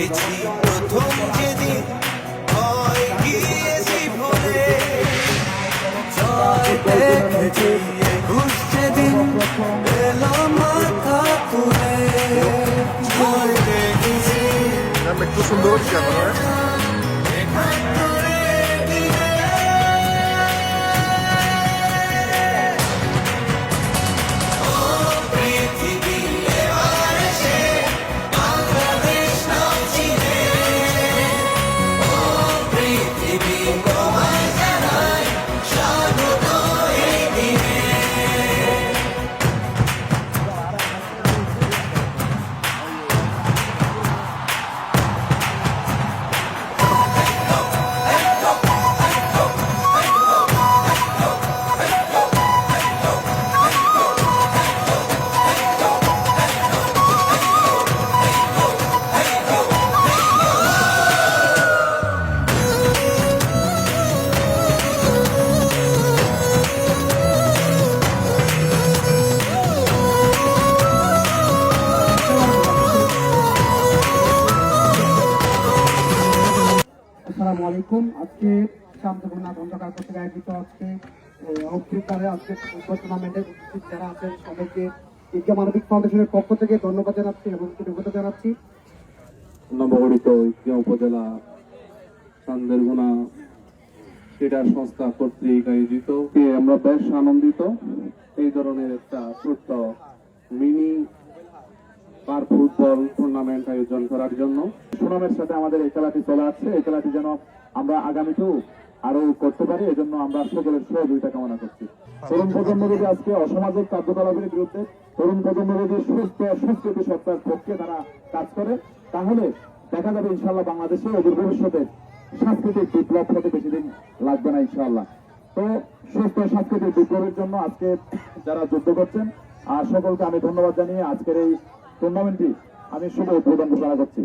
দেখেছি প্রথম যেদিন ভয় গিয়েছি ভুলে, জয় দেখেছি একুশ যেদিন এলো মাথা তুলে, জয় দেখেছি একটু সুন্দর আসসালামু আলাইকুম। আজকে শান্তপূর্ণ অন্ধকার কর্তৃক আয়োজিত আজকে অফিসারে আজকে টুর্নামেন্টের উপস্থিত যারা আছেন সবাইকে ইজ্ঞা মানবিক ফাউন্ডেশনের পক্ষ থেকে ধন্যবাদ জানাচ্ছি এবং কৃতজ্ঞতা জানাচ্ছি। নবগঠিত ইজ্ঞা উপজেলা চান্দেরগুনা ক্রীড়া সংস্থা কর্তৃক আয়োজিত আমরা বেশ আনন্দিত এই ধরনের একটা ছোট্ট মিনি পার ফুটবল টুর্নামেন্ট আয়োজন করার জন্য। সুনামের সাথে আমাদের এই খেলাটি চলে আসছে, এই খেলাটি যেন আমরা আগামীতেও আরো করতে পারি, এজন্য আমরা সকলের সহযোগিতা কামনা করছি। তরুণ প্রজন্ম যদি আজকে অসামাজিক কার্যকলাপের বিরুদ্ধে, তরুণ প্রজন্ম যদি সুস্থ সংস্কৃতি সত্তার পক্ষে তারা কাজ করে, তাহলে দেখা যাবে ইনশাআল্লাহ বাংলাদেশে অদূর ভবিষ্যতে সাংস্কৃতিক বিপ্লব হতে বেশি দিন লাগবে না ইনশাআল্লাহ। তো সুস্থ সাংস্কৃতিক বিপ্লবের জন্য আজকে যারা যুদ্ধ করছেন আর সকলকে আমি ধন্যবাদ জানিয়ে আজকের এই টুর্নামেন্টটি আমি শুভ উদ্বোধন ঘোষণা করছি।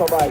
সবাই